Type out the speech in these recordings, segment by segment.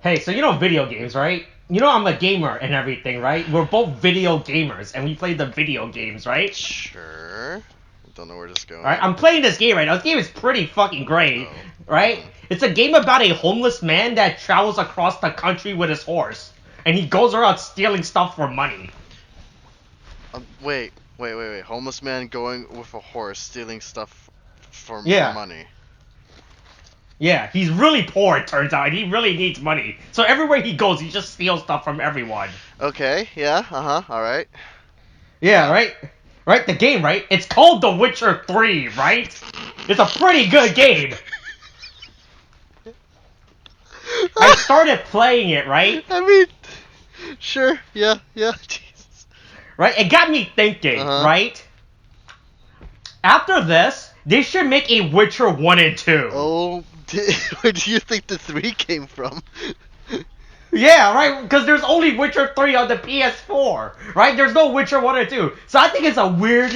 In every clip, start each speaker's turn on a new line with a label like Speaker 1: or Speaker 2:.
Speaker 1: Hey, so you know video games, right? You know I'm a gamer and everything, right? We're both video gamers, and we play the video games, right?
Speaker 2: Sure. Don't know where this is
Speaker 1: Alright,
Speaker 2: going.
Speaker 1: I'm playing this game right now. This game is pretty fucking great,
Speaker 2: Oh.
Speaker 1: right? It's a game about a homeless man that travels across the country with his horse, and he goes around stealing stuff for money.
Speaker 2: Wait. Homeless man going with a horse, stealing stuff for
Speaker 1: Yeah.
Speaker 2: money.
Speaker 1: Yeah, he's really poor, it turns out, and he really needs money. So everywhere he goes, he just steals stuff from everyone.
Speaker 2: Okay, yeah, alright.
Speaker 1: Yeah, right? Right, the game, right? It's called The Witcher 3, right? It's a pretty good game. I started playing it, right?
Speaker 2: I mean, sure, yeah, Jesus.
Speaker 1: Right? It got me thinking, right? After this, they should make a Witcher 1 and 2.
Speaker 2: Oh, where do you think the 3 came from?
Speaker 1: Yeah, right? Because there's only Witcher 3 on the PS4, right? There's no Witcher 1 or 2. So I think it's a weird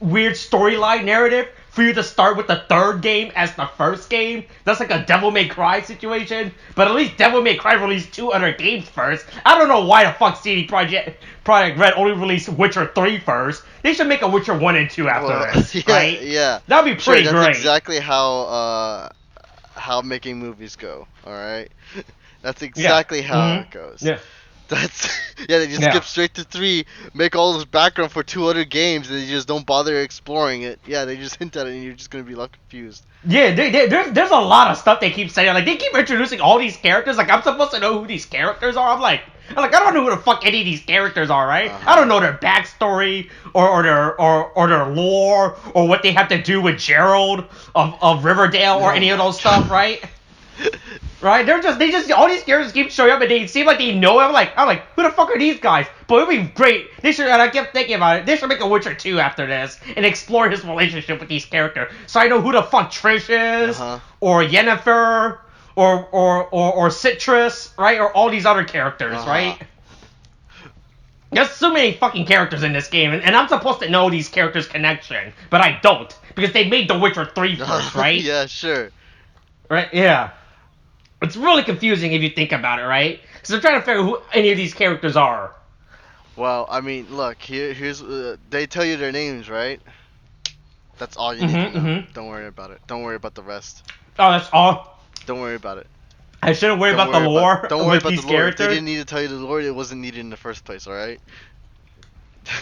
Speaker 1: storyline narrative for you to start with the third game as the first game. That's like a Devil May Cry situation. But at least Devil May Cry released 2 other games first. I don't know why the fuck CD Projekt Red only released Witcher 3 first. They should make a Witcher 1 and 2 after this,
Speaker 2: yeah,
Speaker 1: right?
Speaker 2: Yeah.
Speaker 1: That'd be pretty
Speaker 2: that's
Speaker 1: great.
Speaker 2: Exactly how making movies go, alright? That's exactly how it goes.
Speaker 1: Yeah.
Speaker 2: They just skip straight to 3, make all this background for 2 other games, and they just don't bother exploring it. Yeah, they just hint at it, and you're just gonna be like confused.
Speaker 1: Yeah, there's a lot of stuff they keep saying. Like, they keep introducing all these characters. Like, I'm supposed to know who these characters are. I'm like, I don't know who the fuck any of these characters are, right? I don't know their backstory or their lore or what they have to do with Gerald of Riverdale or any of those stuff, right? Right? They just all these characters keep showing up and they seem like they know him. I'm like, who the fuck are these guys? But it'd be great. They should, and I kept thinking about it. They should make a Witcher 2 after this and explore his relationship with these characters, so I know who the fuck Trish is, or Yennefer, or Citrus, right? Or all these other characters, right? There's so many fucking characters in this game, and I'm supposed to know these characters' connection, but I don't because they made The Witcher 3 first, right?
Speaker 2: Yeah, sure.
Speaker 1: Right? Yeah. It's really confusing if you think about it, right? Because I'm trying to figure out who any of these characters are.
Speaker 2: Well, I mean, look, here's they tell you their names, right? That's all you need to know. Don't worry about it. Don't worry about the rest.
Speaker 1: Oh, that's all?
Speaker 2: Don't worry about it.
Speaker 1: I shouldn't worry about the lore
Speaker 2: don't worry
Speaker 1: with
Speaker 2: about
Speaker 1: these
Speaker 2: the lore.
Speaker 1: characters?
Speaker 2: They didn't need to tell you the lore. It wasn't needed in the first place, alright?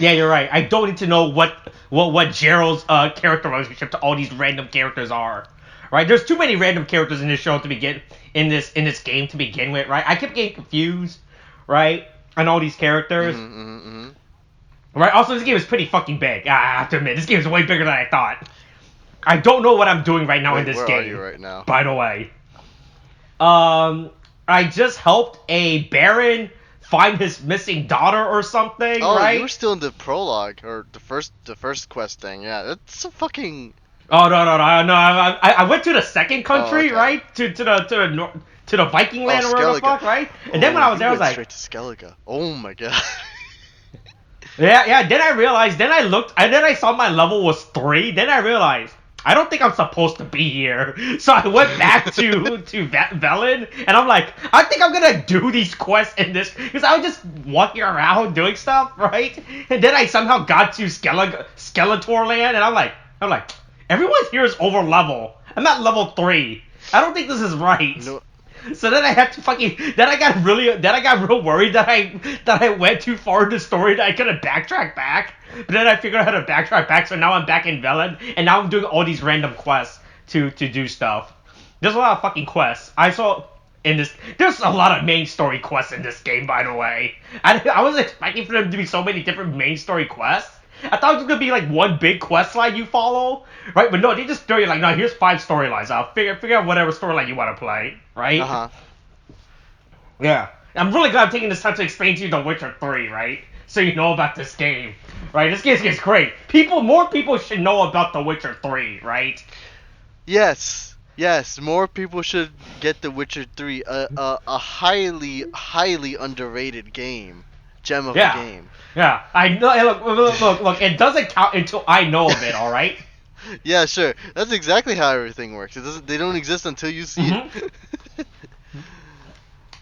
Speaker 1: Yeah, you're right. I don't need to know what Gerald's character relationship to all these random characters are. Right? There's too many random characters in this show to begin in this game to begin with, right? I kept getting confused, right? On all these characters. Right? Also, this game is pretty fucking big. I have to admit, this game is way bigger than I thought. I don't know what I'm doing right now in this game.
Speaker 2: Where are you right now?
Speaker 1: By the way. I just helped a baron find his missing daughter or something, right?
Speaker 2: Oh, you were still in the prologue, or the first quest thing. Yeah, that's a fucking...
Speaker 1: Oh, no. I went to the second country, right? To the Viking land or whatever the fuck, right? And then when I was there, I was like...
Speaker 2: straight to Skellige. Oh my god.
Speaker 1: Yeah, then I realized, then I looked, and then I saw my level was 3, then I realized, I don't think I'm supposed to be here. So I went back to Velen, and I'm like, I think I'm gonna do these quests in this, because I was just walking around doing stuff, right? And then I somehow got to Skeletor land, and I'm like, everyone here is over level. I'm at level 3. I don't think this is right.
Speaker 2: No.
Speaker 1: So then I had to then I got real worried that I went too far in the story that I couldn't backtrack back. But then I figured out how to backtrack back, so now I'm back in Velen, and now I'm doing all these random quests to do stuff. There's a lot of fucking quests. I saw in this, there's a lot of main story quests in this game, by the way. I was expecting for them to be so many different main story quests. I thought it was gonna be like one big quest line you follow, right? But no, they just throw you like, no, here's 5 storylines. I'll figure out whatever storyline you want to play, right? Yeah. I'm really glad I'm taking this time to explain to you The Witcher 3, right? So you know about this game, right? This game is great. More people should know about The Witcher 3, right?
Speaker 2: Yes, more people should get The Witcher 3, a highly underrated game. Gem of a game.
Speaker 1: Yeah, I know. Hey, look. It doesn't count until I know of it. All right.
Speaker 2: Yeah, sure. That's exactly how everything works. They don't exist until you see it.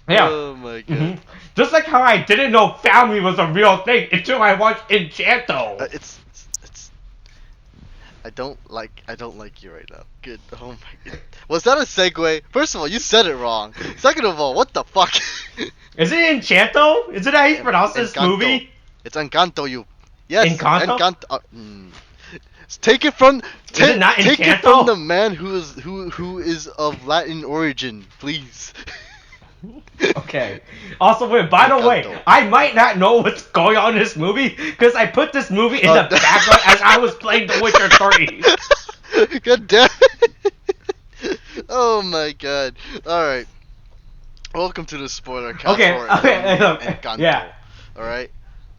Speaker 1: Yeah.
Speaker 2: Oh my god.
Speaker 1: Just like how I didn't know family was a real thing until I watched Enchanto.
Speaker 2: It's I don't like you right now. Good. Oh my god. Was that a segue? First of all, you said it wrong. Second of all, what the fuck?
Speaker 1: Is it Enchanto? Is it how you pronounce this
Speaker 2: Encanto.
Speaker 1: movie?
Speaker 2: It's Encanto, you. Yes,
Speaker 1: Encanto?
Speaker 2: Encanto. Take it from
Speaker 1: Is it not
Speaker 2: take it from
Speaker 1: Encanto?
Speaker 2: the man who is of Latin origin, please.
Speaker 1: Okay. Also, wait, by the way,
Speaker 2: Encanto.
Speaker 1: I might not know what's going on in this movie because I put this movie in the background as I was playing The Witcher 3.
Speaker 2: God damn it. Oh my god. Alright. Welcome to the spoiler cast
Speaker 1: Okay,
Speaker 2: for
Speaker 1: okay,
Speaker 2: Encanto.
Speaker 1: yeah.
Speaker 2: Alright?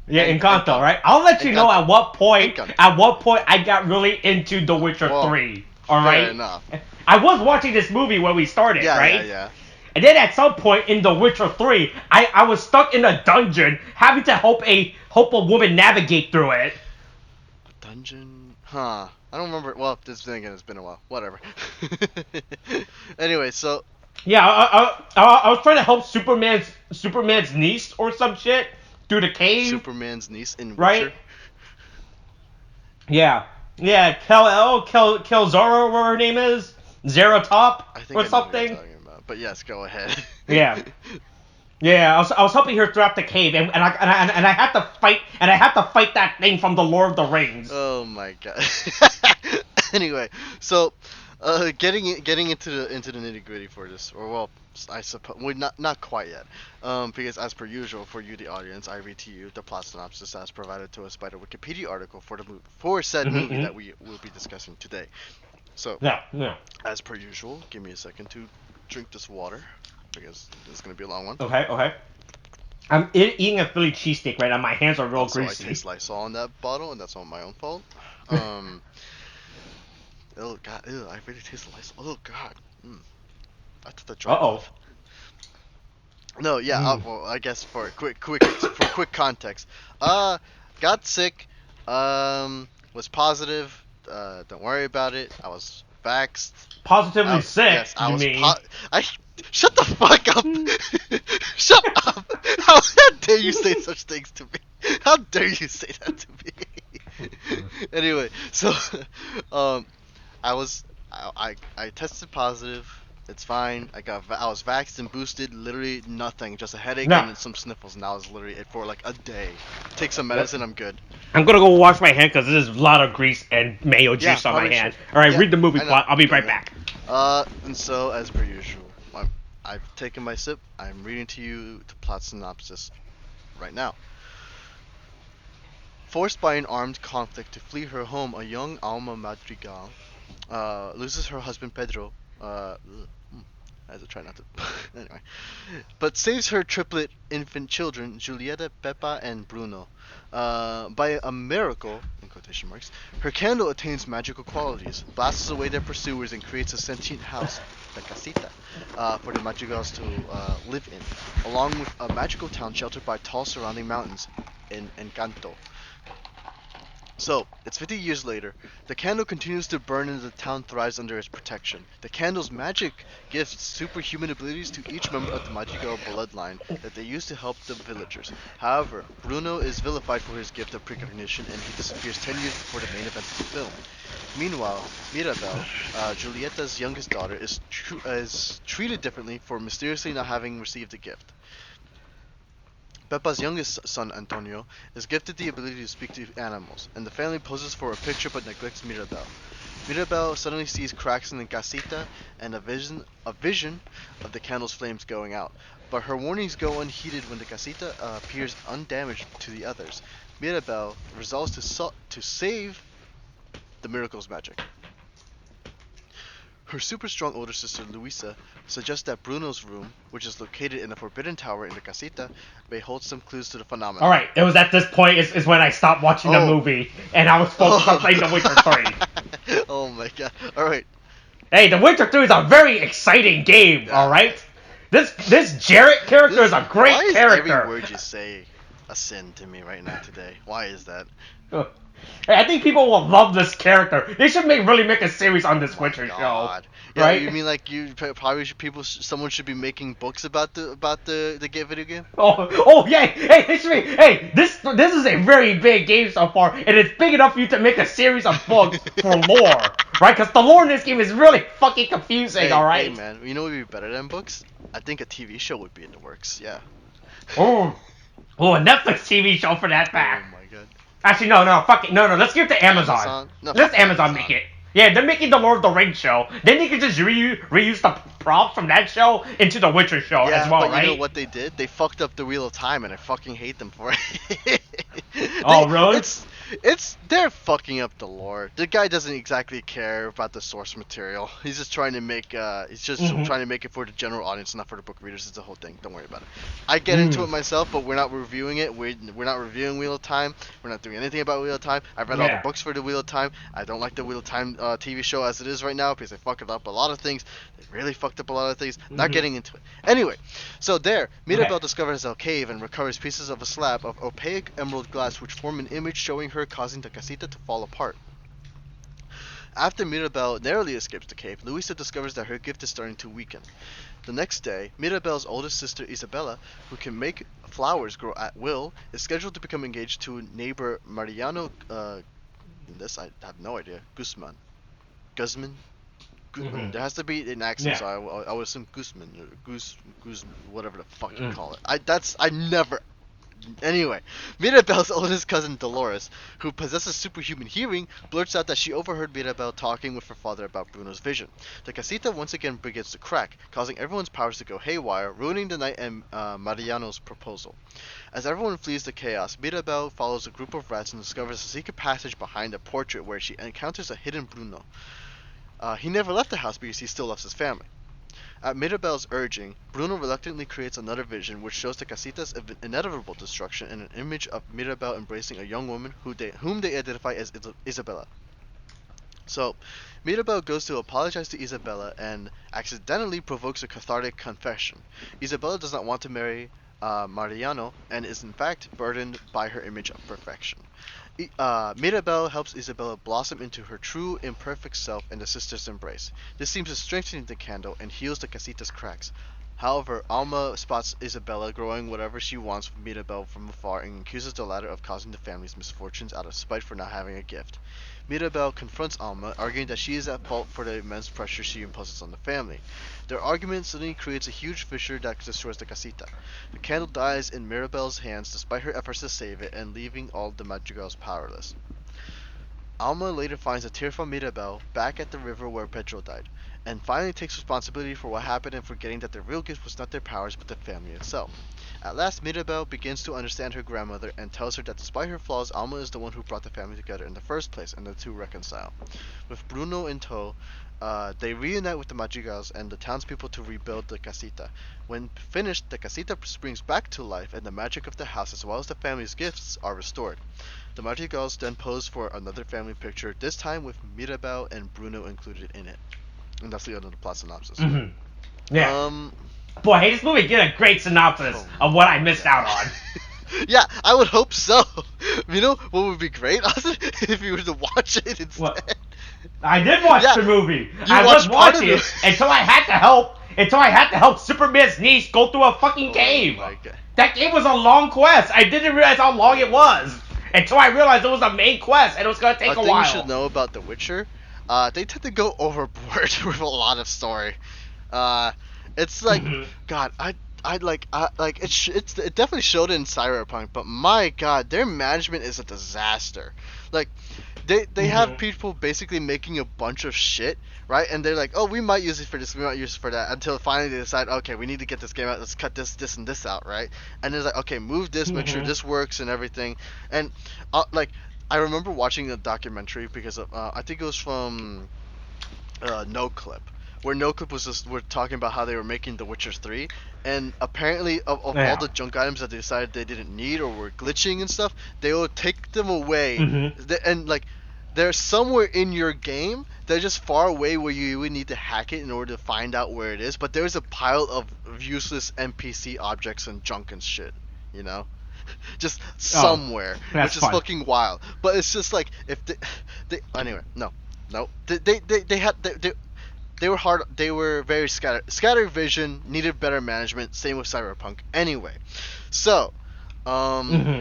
Speaker 1: Yeah, Encanto, right? I'll let you know at what point I got really into The Witcher 3. Alright?
Speaker 2: Fair enough.
Speaker 1: I was watching this movie when we started, right?
Speaker 2: Yeah.
Speaker 1: And then at some point in The Witcher 3, I was stuck in a dungeon having to help a woman navigate through it.
Speaker 2: A dungeon? Huh. I don't remember. Well, this thing again, it's been a while. Whatever. Anyway, so
Speaker 1: Yeah, I was trying to help Superman's niece or some shit through the cave.
Speaker 2: Superman's niece in Witcher.
Speaker 1: Right? Yeah. Yeah, Kel Zara, whatever her name is. Zeratop
Speaker 2: I think
Speaker 1: or
Speaker 2: I know
Speaker 1: something.
Speaker 2: what you're talking about. But yes, go ahead.
Speaker 1: Yeah. Yeah, I was helping her throughout the cave, and I had to fight that thing from the Lord of the Rings.
Speaker 2: Oh my god. Anyway, so getting into the nitty gritty for this, or well, I suppose we're not quite yet, because as per usual for you the audience, I read to you the plot synopsis as provided to us by the Wikipedia article for said movie that we will be discussing today. So
Speaker 1: Yeah.
Speaker 2: as per usual, give me a second to drink this water because it's gonna be a long one.
Speaker 1: Okay. I'm eating a Philly cheesesteak right now. My hands are real
Speaker 2: Also,
Speaker 1: greasy.
Speaker 2: I taste Lysol on that bottle, and that's all my own fault. Oh god, ew, I really taste Lysol. Oh god. I took the drop off. No, yeah, well, I guess for quick context. Got sick, was positive, don't worry about it. I was vaxxed.
Speaker 1: Positively sick,
Speaker 2: yes, I
Speaker 1: you
Speaker 2: was
Speaker 1: mean?
Speaker 2: Shut the fuck up! Shut up! How dare you say such things to me? How dare you say that to me? Anyway, so, I tested positive. It's fine. I was vaxxed and boosted. Literally nothing. Just a headache and some sniffles. And I was literally for like a day. Take some medicine. I'm good.
Speaker 1: I'm gonna go wash my hand because there's a lot of grease and mayo juice on my hand. All right, read the movie plot. I'll be right back.
Speaker 2: And so as per usual, I've taken my sip. I'm reading to you the plot synopsis right now. Forced by an armed conflict to flee her home, a young Alma Madrigal loses her husband Pedro. I have to try not to. Anyway, but saves her triplet infant children, Julieta, Peppa, and Bruno. By a miracle, in quotation marks, her candle attains magical qualities, blasts away their pursuers, and creates a sentient house, the casita, for the madrigals to live in, along with a magical town sheltered by tall surrounding mountains in Encanto. So, it's 50 years later. The candle continues to burn and the town thrives under its protection. The candle's magic gives superhuman abilities to each member of the Madrigal bloodline that they use to help the villagers. However, Bruno is vilified for his gift of precognition and he disappears 10 years before the main event of the film. Meanwhile, Mirabel, Julieta's youngest daughter, is treated differently for mysteriously not having received a gift. Peppa's youngest son, Antonio, is gifted the ability to speak to animals, and the family poses for a picture but neglects Mirabel. Mirabel suddenly sees cracks in the casita and a vision of the candle's flames going out, but her warnings go unheeded when the casita appears undamaged to the others. Mirabel resolves to save the miracle's magic. Her super strong older sister Luisa suggests that Bruno's room, which is located in a forbidden tower in the casita, may hold some clues to the phenomenon.
Speaker 1: Alright, it was at this point is when I stopped watching the movie, and I was focused on playing The Witcher 3.
Speaker 2: Oh my god. Alright.
Speaker 1: Hey, The Witcher 3 is a very exciting game, alright? This Jarrett character is a great character.
Speaker 2: Every word you say a sin to me right now today. Why is that?
Speaker 1: Hey, I think people will love this character. They should really make a series on this
Speaker 2: Oh my
Speaker 1: Witcher show,
Speaker 2: God. Yeah, you
Speaker 1: right?
Speaker 2: mean like probably someone should be making books about the video game?
Speaker 1: Oh, yeah. Hey, hey, this is a very big game so far, and it's big enough for you to make a series of books for lore, right? Because the lore in this game is really fucking confusing. All
Speaker 2: Hey
Speaker 1: right.
Speaker 2: man, you know what would be better than books? I think a TV show would be in the works. Yeah.
Speaker 1: Oh, a Netflix TV show for that
Speaker 2: Oh
Speaker 1: fact.
Speaker 2: my God.
Speaker 1: Actually, no, fuck it, no. Let's give it to Amazon.
Speaker 2: Amazon? No,
Speaker 1: Let's
Speaker 2: fuck
Speaker 1: Amazon make it. Yeah, they're making the Lord of the Rings show. Then they can just reuse the props from that show into the Witcher show as
Speaker 2: Yeah,
Speaker 1: well,
Speaker 2: but
Speaker 1: right?
Speaker 2: you know what they did? They fucked up the Wheel of Time, and I fucking hate them for it.
Speaker 1: Oh, really?
Speaker 2: They're fucking up the lore. The guy doesn't exactly care about the source material. He's just trying to make trying to make it for the general audience, not for the book readers. It's the whole thing. Don't worry about it. I get into it myself, but we're not reviewing it. We're not reviewing Wheel of Time. We're not doing anything about Wheel of Time. I've read all the books for the Wheel of Time. I don't like the Wheel of Time TV show as it is right now because they fucked up a lot of things. They really fucked up a lot of things. Not getting into it. Anyway, so there, Mirabelle discovers a cave and recovers pieces of a slab of opaque emerald glass which form an image showing her causing the casita to fall apart. After Mirabelle narrowly escapes the cave, Luisa discovers that her gift is starting to weaken. The next day, Mirabelle's oldest sister Isabella, who can make flowers grow at will, is scheduled to become engaged to neighbor Mariano. This I have no idea. Guzman. There has to be an accent, so I would assume Guzman or Goose, whatever the fuck you call it. I never. Anyway, Mirabelle's oldest cousin Dolores, who possesses superhuman hearing, blurts out that she overheard Mirabelle talking with her father about Bruno's vision. The casita once again begins to crack, causing everyone's powers to go haywire, ruining the night and Mariano's proposal. As everyone flees the chaos, Mirabelle follows a group of rats and discovers a secret passage behind a portrait where she encounters a hidden Bruno. He never left the house because he still loves his family. At Mirabelle's urging, Bruno reluctantly creates another vision which shows the casita's inevitable destruction in an image of Mirabelle embracing a young woman whom they identify as Isabella. So, Mirabelle goes to apologize to Isabella and accidentally provokes a cathartic confession. Isabella does not want to marry Mariano and is in fact burdened by her image of perfection. Mirabelle helps Isabella blossom into her true, imperfect self in the sisters' embrace. This seems to strengthen the candle and heals the casita's cracks. However, Alma spots Isabella growing whatever she wants from Mirabelle from afar and accuses the latter of causing the family's misfortunes out of spite for not having a gift. Mirabelle confronts Alma, arguing that she is at fault for the immense pressure she imposes on the family. Their argument suddenly creates a huge fissure that destroys the casita. The candle dies in Mirabelle's hands despite her efforts to save it and leaving all the madrigals powerless. Alma later finds a tearful Mirabelle back at the river where Pedro died, and finally takes responsibility for what happened and forgetting that the real gift was not their powers but the family itself. At last, Mirabelle begins to understand her grandmother and tells her that despite her flaws, Alma is the one who brought the family together in the first place, and the two reconcile. With Bruno in tow, they reunite with the Madrigals and the townspeople to rebuild the casita. When finished, the casita springs back to life, and the magic of the house as well as the family's gifts are restored. The Madrigals then pose for another family picture, this time with Mirabelle and Bruno included in it. And that's the end of the plot synopsis.
Speaker 1: Yeah. Boy, hey, this movie get a great synopsis of what I missed out on.
Speaker 2: Yeah, I would hope so. You know what would be great, Austin, if you were to watch it instead.
Speaker 1: What? I did watch the movie. I
Speaker 2: watched
Speaker 1: was watching it until I had to help Superman's niece go through a fucking cave.
Speaker 2: My God.
Speaker 1: That game was a long quest. I didn't realize how long it was until I realized it was a main quest and it was gonna take a while.
Speaker 2: One thing you should know about The Witcher, they tend to go overboard with a lot of story. It's like, God, it definitely showed in Cyberpunk, but my God, their management is a disaster. Like, they have people basically making a bunch of shit, right? And they're like, oh, we might use it for this, we might use it for that, until finally they decide, okay, we need to get this game out, let's cut this, and this out, right? And it's like, okay, move this, make sure this works and everything. And, I remember watching a documentary because of, I think it was from NoClip, where NoClip were talking about how they were making The Witcher 3, and apparently of all the junk items that they decided they didn't need or were glitching and stuff, they will take them away, and like, they're somewhere in your game, they're just far away where you would need to hack it in order to find out where it is, but there's a pile of useless NPC objects and junk and shit, you know? just
Speaker 1: Oh,
Speaker 2: somewhere,
Speaker 1: that's
Speaker 2: which is
Speaker 1: fun.
Speaker 2: fucking wild. But it's just like if they anyway, no, they were hard. They were very scattered vision. Needed better management. Same with Cyberpunk. Anyway, so um,
Speaker 1: Hmm.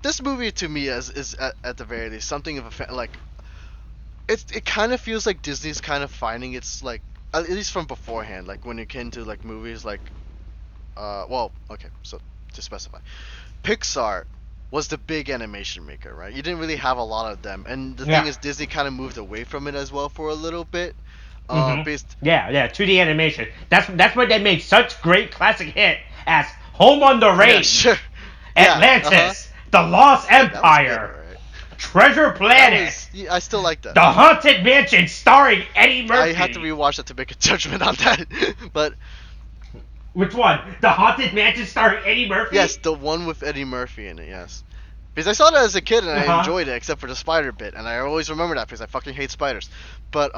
Speaker 2: this movie to me is at the very least something of a like. It kind of feels like Disney's kind of finding its like at least from beforehand, like when it came to like movies like well, okay, so to specify, Pixar was the big animation maker, right? You didn't really have a lot of them, and the thing
Speaker 1: Yeah.
Speaker 2: is, Disney kind of moved away from it as well for a little bit.
Speaker 1: Hmm.
Speaker 2: Based
Speaker 1: Yeah, 2D animation. That's why they made such great classic hit as Home on the
Speaker 2: yeah, sure,
Speaker 1: Range,
Speaker 2: yeah, uh-huh.
Speaker 1: Atlantis, The Lost
Speaker 2: Hey, that was good,
Speaker 1: Empire,
Speaker 2: alright.
Speaker 1: Treasure
Speaker 2: That
Speaker 1: Planet,
Speaker 2: was yeah, I still like that.
Speaker 1: The Haunted Mansion starring Eddie
Speaker 2: I had to
Speaker 1: Murphy.
Speaker 2: rewatch that to make a judgment on that, but
Speaker 1: Which one? The Haunted Mansion starring Eddie
Speaker 2: yes,
Speaker 1: Murphy?
Speaker 2: the one with Eddie Murphy in it, yes. Because I saw that as a kid and
Speaker 1: Uh
Speaker 2: I
Speaker 1: huh.
Speaker 2: enjoyed it, except for the spider bit, and I always remember that because I fucking hate spiders. But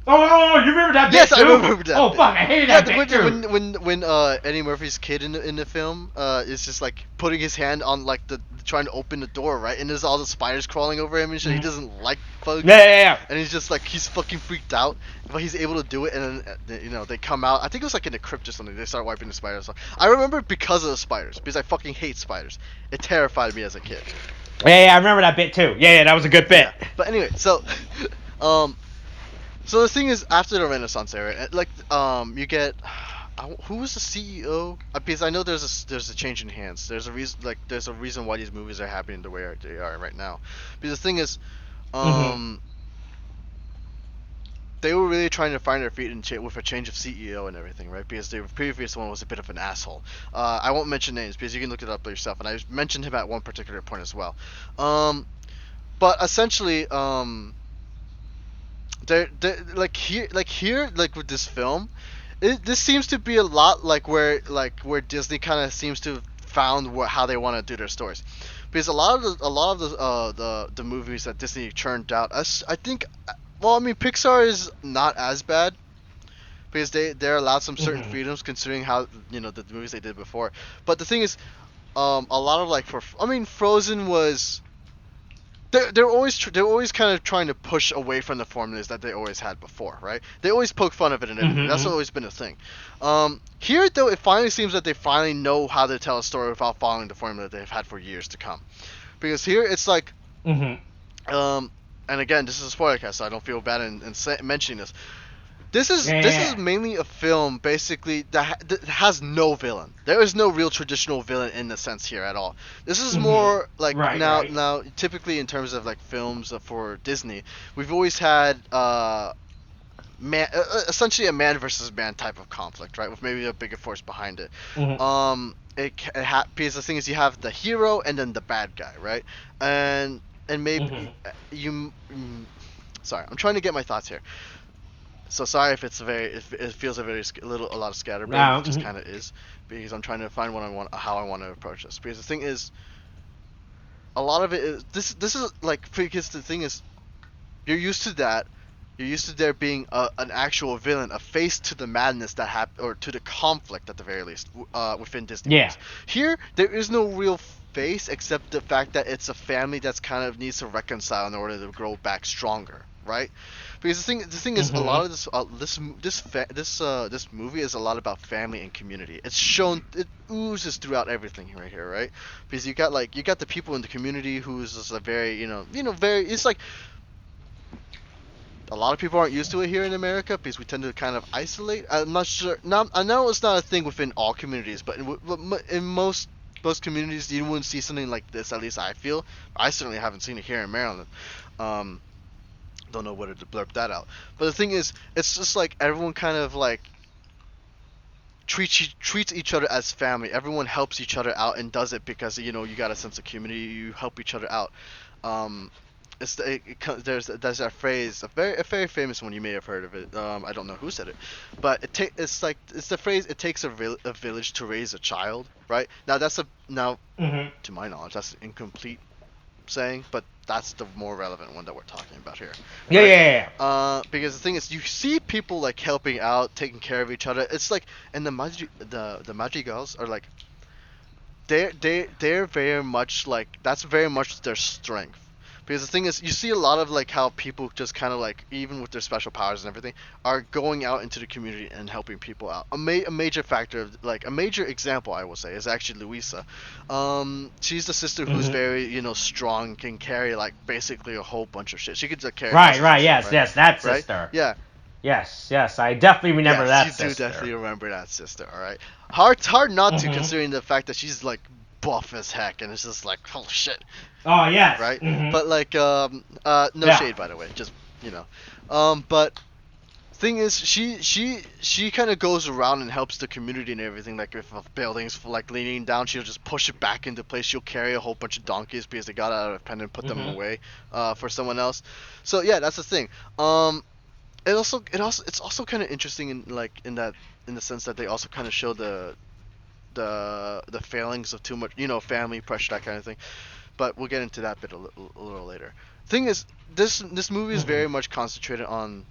Speaker 1: Oh, you remember that bit
Speaker 2: yes, I
Speaker 1: too?
Speaker 2: remember that
Speaker 1: Oh
Speaker 2: bit.
Speaker 1: fuck, I hated
Speaker 2: Yeah,
Speaker 1: that bit too.
Speaker 2: when Eddie Murphy's kid in the film is just like putting his hand on like the trying to open the door, right? And there's all the spiders crawling over him and shit. He
Speaker 1: Mhm.
Speaker 2: doesn't like bugs,
Speaker 1: Yeah.
Speaker 2: and he's just like he's fucking freaked out, but he's able to do it. And then you know they come out. I think it was like in the crypt or something. They start wiping the spiders off. I remember it because of the spiders because I fucking hate spiders. It terrified me as a kid.
Speaker 1: Yeah, I remember that bit too. Yeah, that was a good bit.
Speaker 2: Yeah, but anyway, so um so the thing is, after the Renaissance era, like you get who was the CEO? Because I know there's a change in hands. There's a reason why these movies are happening the way they are right now. Because the thing is,
Speaker 1: Mhm.
Speaker 2: um, they were really trying to find their feet with a change of CEO and everything, right? Because the previous one was a bit of an asshole. I won't mention names because you can look it up yourself, and I mentioned him at one particular point as well. Um, but essentially, like with this film, this seems to be a lot where Disney kind of seems to have found how they want to do their stories, because a lot of the movies that Disney churned out, I think, well, I mean, Pixar is not as bad because they're allowed some certain
Speaker 1: Mhm.
Speaker 2: freedoms considering how the movies they did before. But the thing is, a lot of like I mean, Frozen was they're always kind of trying to push away from the formulas that they always had before, right? They always poke fun of it and everything. That's
Speaker 1: Mhm.
Speaker 2: always been a thing. Here though, it finally seems that they finally know how to tell a story without following the formula they've had for years to come. Because here it's like,
Speaker 1: Mhm.
Speaker 2: um, and again, this is a spoiler cast, so I don't feel bad in mentioning this. This is
Speaker 1: Yeah.
Speaker 2: mainly a film basically that has no villain. There is no real traditional villain in the sense here at all. This is
Speaker 1: Mhm.
Speaker 2: more like
Speaker 1: Right.
Speaker 2: now typically in terms of like films for Disney, we've always had essentially a man versus man type of conflict, right? With maybe a bigger force behind it.
Speaker 1: Mhm.
Speaker 2: Because the thing is you have the hero and then the bad guy, right? And maybe
Speaker 1: Mhm.
Speaker 2: sorry, I'm trying to get my thoughts here. So sorry if it feels a lot of scatterbrain. It just
Speaker 1: Mhm.
Speaker 2: kind of is because I'm trying to find how I want to approach this. Because the thing is, a lot of it is this is like because the thing is, you're used to that. You're used to there being an actual villain, a face to the madness that or to the conflict at the very least within Disney
Speaker 1: Yeah.
Speaker 2: movies. Here, there is no real face except the fact that it's a family that's kind of needs to reconcile in order to grow back stronger, right? Because the thing is, a lot
Speaker 1: Mhm.
Speaker 2: of this movie is a lot about family and community. It's shown, it oozes throughout everything right here, right? Because you got the people in the community who's just a very very, it's like a lot of people aren't used to it here in America because we tend to kind of isolate. I'm not sure. Now, I know it's not a thing within all communities, but in most communities, you wouldn't see something like this. At least I feel. I certainly haven't seen it here in Maryland. Um, don't know whether to blurb that out. But the thing is, it's just like everyone kind of like treats each other as family. Everyone helps each other out and does it because you got a sense of community. You help each other out. Um, there's that phrase, a very famous one. You may have heard of it. I don't know who said it, but it's the phrase. It takes a village to raise a child, right? Now
Speaker 1: Mhm.
Speaker 2: to my knowledge that's an incomplete saying, but that's the more relevant one that we're talking about here,
Speaker 1: Yeah.
Speaker 2: right?
Speaker 1: Yeah.
Speaker 2: Because the thing is, you see people like helping out, taking care of each other. It's like, and the Madrigals are like they're very much like that's very much their strength. Because the thing is, you see a lot of like how people just kind of like, even with their special powers and everything, are going out into the community and helping people out. A major factor of like a major example I will say is actually Luisa. She's the sister who's
Speaker 1: Mhm.
Speaker 2: very strong, can carry like basically a whole bunch of shit. She could carry
Speaker 1: Right,
Speaker 2: houses and
Speaker 1: right,
Speaker 2: stuff,
Speaker 1: yes,
Speaker 2: right?
Speaker 1: yes, that
Speaker 2: Right?
Speaker 1: sister.
Speaker 2: Yeah.
Speaker 1: Yes, yes, I definitely remember
Speaker 2: Yes, you
Speaker 1: that
Speaker 2: do
Speaker 1: sister.
Speaker 2: definitely remember that sister. All right. Hard not to,
Speaker 1: Mhm.
Speaker 2: considering the fact that she's like buff as heck, and it's just like, oh shit,
Speaker 1: Oh yes.
Speaker 2: right?
Speaker 1: Mhm.
Speaker 2: But like no
Speaker 1: Yeah.
Speaker 2: shade by the way, just but thing is, she kind of goes around and helps the community and everything. Like if a building's like leaning down, she'll just push it back into place. She'll carry a whole bunch of donkeys because they got out of pen and put them
Speaker 1: Mhm.
Speaker 2: away for someone else. So yeah, that's the thing. It's also kind of interesting in like in the sense that they also kind of show the failings of too much, family pressure, that kind of thing. But we'll get into that bit a little later. Thing is, this movie is
Speaker 1: Mhm.
Speaker 2: very much concentrated on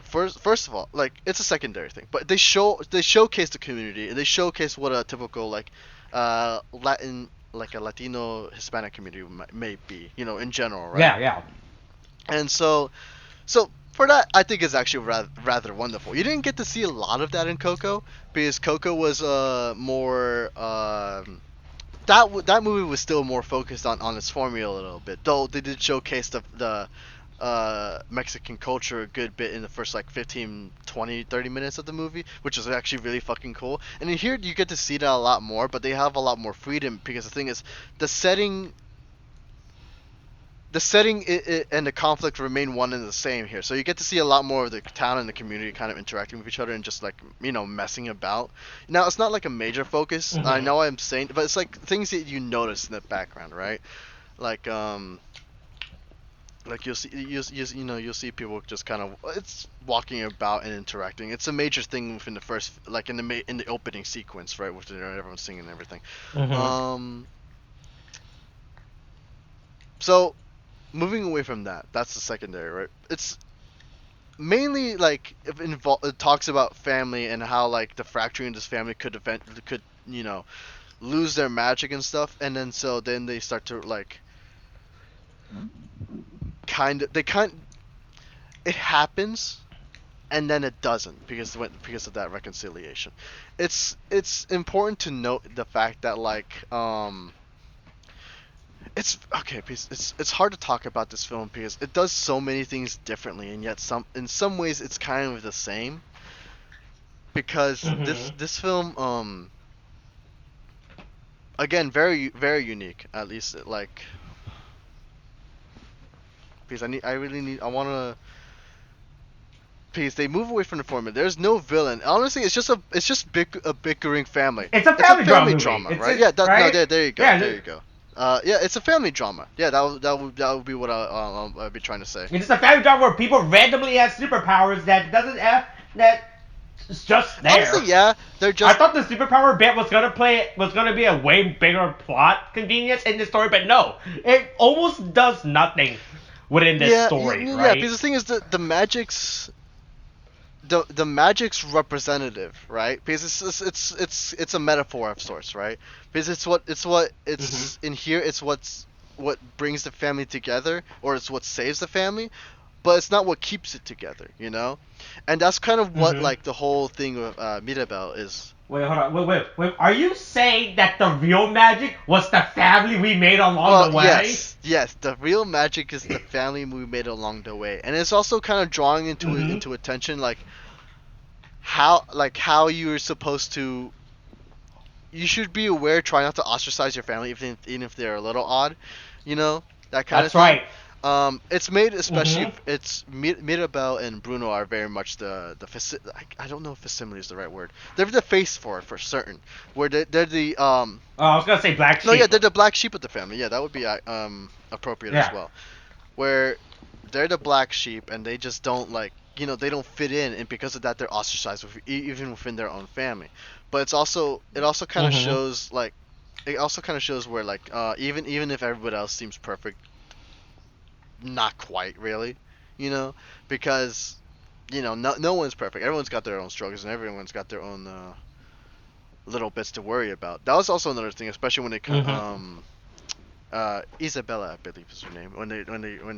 Speaker 2: first of all, like it's a secondary thing, but they showcase the community and they showcase what a typical like Latin, like a Latino Hispanic community may be, in general, right?
Speaker 1: Yeah, yeah.
Speaker 2: And so for that, I think is actually rather wonderful. You didn't get to see a lot of that in Coco because Coco was more that movie was still more focused on its formula a little bit. Though they did showcase the Mexican culture a good bit in the first like 15, 20, 30 minutes of the movie, which is actually really fucking cool. And in here you get to see that a lot more, but they have a lot more freedom because the thing is, the setting and the conflict remain one and the same here. So you get to see a lot more of the town and the community kind of interacting with each other and just like messing about. Now it's not like a major focus. I
Speaker 1: Mhm.
Speaker 2: know I'm saying, but it's like things that you notice in the background, right? Like like you'll see people just kind of it's walking about and interacting. It's a major thing within the first like in the opening sequence, right? With everyone singing and everything.
Speaker 1: Mhm.
Speaker 2: Um, so moving away from that, that's the secondary, right? It's mainly like it talks about family and how like the fracturing in this family could lose their magic and stuff, and then they start to like kind it happens and then it doesn't because of that reconciliation. It's important to note the fact that like it's okay because it's hard to talk about this film because it does so many things differently, and yet in some ways it's kind of the same because this
Speaker 1: Mhm.
Speaker 2: this film again very unique, at least like because I really need I want to because they move away from the formula. There's no villain. Honestly, it's just a bickering family.
Speaker 1: It's a
Speaker 2: It's a
Speaker 1: family drama
Speaker 2: family
Speaker 1: movie.
Speaker 2: drama,
Speaker 1: It's
Speaker 2: right?
Speaker 1: it,
Speaker 2: Yeah, no,
Speaker 1: right?
Speaker 2: there you go,
Speaker 1: Yeah.
Speaker 2: there you go. Yeah, it's a family drama. Yeah, that would be what I'd be trying to say.
Speaker 1: It's just a family drama where people randomly have superpowers that doesn't have that. It's just
Speaker 2: Honestly,
Speaker 1: there.
Speaker 2: yeah, they're
Speaker 1: I
Speaker 2: just
Speaker 1: thought the superpower bit was gonna be a way bigger plot convenience in the story, but no, it almost does nothing within this story,
Speaker 2: yeah.
Speaker 1: right?
Speaker 2: Because the thing is, the magic's representative, right? Because it's a metaphor of sorts, right? Because
Speaker 1: Hmm.
Speaker 2: it's in here. It's what brings the family together, or it's what saves the family, but it's not what keeps it together, And that's kind of what
Speaker 1: Hmm.
Speaker 2: like the whole thing with Mirabel is.
Speaker 1: Wait, hold on. Wait. Are you saying that the real magic was the family we made along
Speaker 2: Well,
Speaker 1: the way?
Speaker 2: yes. The real magic is the family we made along the way, and it's also kind of drawing
Speaker 1: Hmm.
Speaker 2: into attention how you're supposed to. You should be aware. Try not to ostracize your family, even if they're a little odd, that kind of
Speaker 1: That's
Speaker 2: thing.
Speaker 1: right.
Speaker 2: It's made especially
Speaker 1: Hmm.
Speaker 2: if it's Mirabel and Bruno are very much I don't know if facsimile is the right word. They're the face for certain. Where they're the
Speaker 1: Oh, I was gonna say black
Speaker 2: no, yeah,
Speaker 1: sheep.
Speaker 2: they're the black sheep of the family. Yeah, that would be appropriate as
Speaker 1: Yeah.
Speaker 2: well. Where they're the black sheep and they just don't like they don't fit in, and because of that they're ostracized even within their own family. But it also kind of
Speaker 1: Hmm.
Speaker 2: shows like it also kind of shows where like even if everybody else seems perfect, not quite really, you know, because no one's perfect. Everyone's got their own struggles and everyone's got their own little bits to worry about. That was also another thing, especially when Isabella, I believe is her name. When they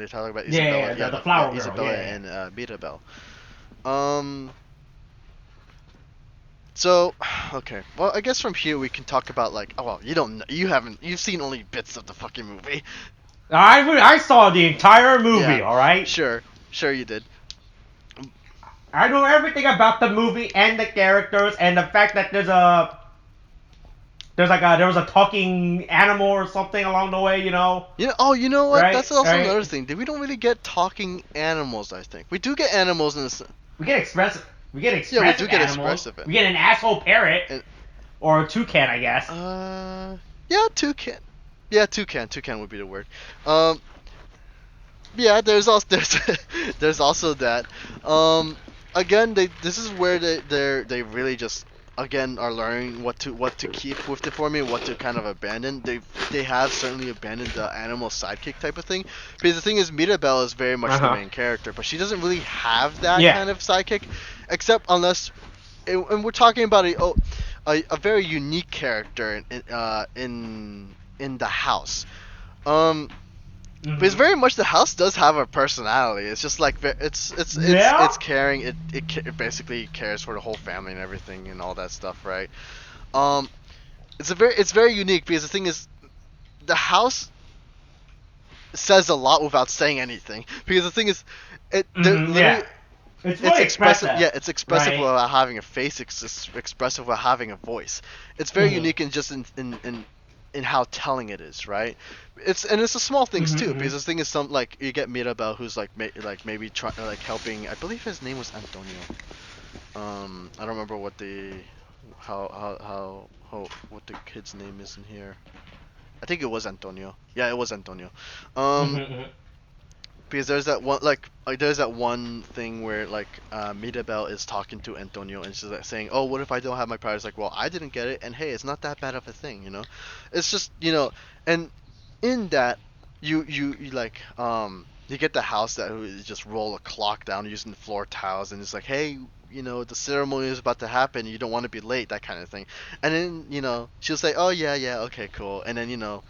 Speaker 2: talk about Isabella,
Speaker 1: The flower girl.
Speaker 2: Isabella and Mirabel. So, okay. Well, I guess from here we can talk about like, oh well, you've seen only bits of the fucking movie.
Speaker 1: I saw the entire movie.
Speaker 2: Yeah,
Speaker 1: All right.
Speaker 2: sure you did.
Speaker 1: I know everything about the movie and the characters and the fact that there was a talking animal or something along the way.
Speaker 2: You know what?
Speaker 1: Right.
Speaker 2: That's also
Speaker 1: Right.
Speaker 2: another thing. We don't really get talking animals. I think we do get animals in this.
Speaker 1: We get expressive. We get
Speaker 2: Yeah,
Speaker 1: expressive
Speaker 2: we do get
Speaker 1: animals.
Speaker 2: expressive.
Speaker 1: We get an asshole parrot
Speaker 2: And,
Speaker 1: or a toucan, I guess.
Speaker 2: yeah, toucan. Yeah, toucan would be the word. Yeah, there's also that. Again, this is where they really just again are learning what to keep with the formula, what to kind of abandon. They have certainly abandoned the animal sidekick type of thing, because the thing is, Mirabelle is very much the main character, but she doesn't really have that kind of sidekick, except unless, and we're talking about a very unique character in the house. But it's very much, the house does have a personality. It's just like it's caring. It basically cares for the whole family and everything and all that stuff, right? It's very unique, because the thing is, the house says a lot without saying anything. Because the thing is, literally,
Speaker 1: It's really expressive.
Speaker 2: Yeah, it's expressive
Speaker 1: right?
Speaker 2: without having a face. It's expressive without having a voice. It's very unique in just in how telling it is, right? It's the small things too, because this thing is some, like, you get Mirabel, who's like maybe trying, like, helping. I believe his name was Antonio. I don't remember what the what the kid's name is in here. I think it was Antonio. Yeah, it was Antonio. Because there's that one, there's that one thing where, like, Mirabel is talking to Antonio, and she's like saying, "Oh, what if I don't have my powers?" Like, well, I didn't get it, and hey, it's not that bad of a thing, you know. It's just, and in that, you like, you get the house that who just roll a clock down using the floor tiles, and it's like, hey, the ceremony is about to happen, you don't want to be late, that kind of thing. And then, she'll say, "Oh yeah, okay, cool," and then,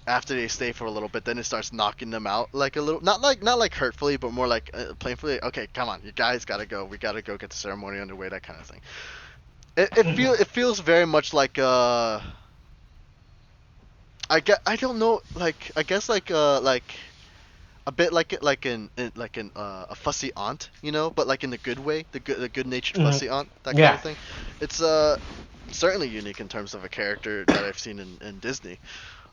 Speaker 2: after they stay for a little bit, then it starts knocking them out, like, a little, not like hurtfully, but more like, playfully. Okay, come on, you guys gotta go. We gotta go get the ceremony underway, that kind of thing. It feels very much like I don't know, like, I guess like a bit like a fussy aunt, but like in the good way, the good natured fussy aunt, that kind of thing. It's certainly unique in terms of a character that I've seen in Disney.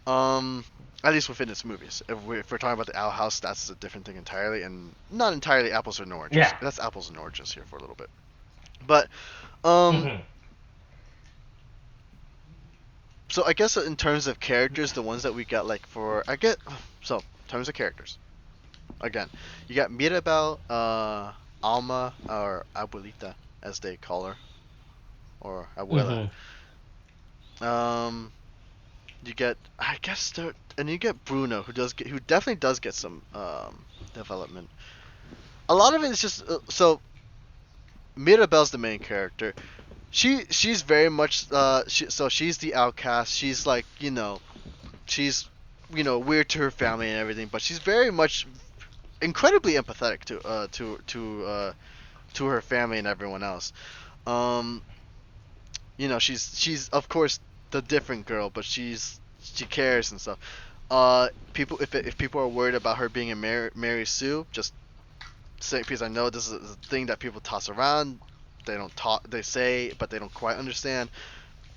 Speaker 2: At least within its movies. If we're talking about the Owl House, that's a different thing entirely, and not entirely apples and oranges.
Speaker 1: Yeah.
Speaker 2: That's apples and oranges here for a little bit. But, so I guess in terms of characters, the ones that we got, like, in terms of characters, again, you got Mirabel, Alma, or Abuelita, as they call her, or Abuela. You get, I guess, and you get Bruno, who definitely does get some development. A lot of it is just so. Mirabel's the main character. She's very much so she's the outcast. She's like, she's, weird to her family and everything, but she's very much incredibly empathetic to her family and everyone else. She's of course the different girl, but she cares and stuff. People, if people are worried about her being a Mary Sue, just say, because I know this is a thing that people toss around. They say, but they don't quite understand.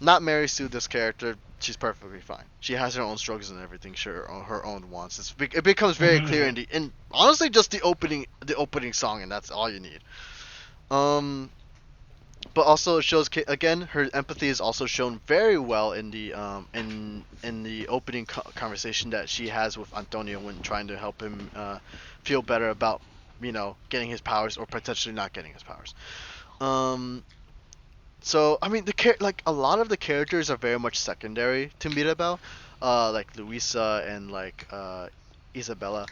Speaker 2: Not Mary Sue, this character. She's perfectly fine. She has her own struggles and everything. Sure, her own wants. It becomes very clear in honestly just the opening song, and that's all you need. But also it shows, again, her empathy is also shown very well in the in the opening conversation that she has with Antonio when trying to help him feel better about getting his powers, or potentially not getting his powers. So I mean, like, a lot of the characters are very much secondary to Mirabel, like Luisa and like Isabella.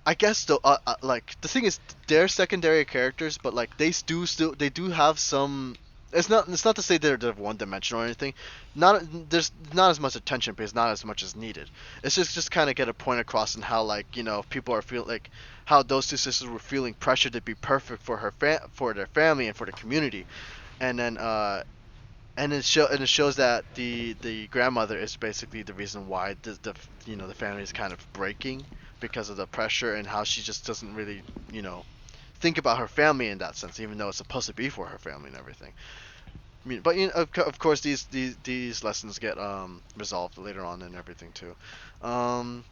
Speaker 2: I guess though, like, the thing is, they're secondary characters, but like they do have some it's not to say they're one dimensional or anything. Not there's not as much attention because not as much is needed. It's just kind of get a point across in how like people are feel like how those two sisters were feeling pressure to be perfect for for their family and for the community, and then and it shows that the grandmother is basically the reason why the family is kind of breaking because of the pressure and how she just doesn't really think about her family in that sense, even though it's supposed to be for her family and everything. I mean, but of course these lessons get resolved later on and everything too. Um,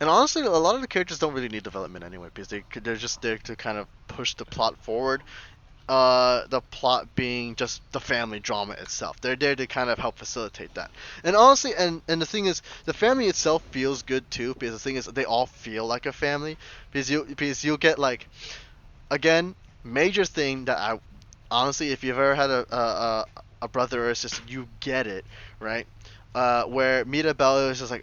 Speaker 2: and honestly, a lot of the characters don't really need development anyway because they're just there to kind of push the plot forward. The plot being just the family drama itself. They're there to kind of help facilitate that. And honestly, and the thing is, the family itself feels good too because the thing is, they all feel like a family because you'll get like again major thing that I honestly, if you've ever had a brother or a sister, you get it, right? Where Mirabelle is just like,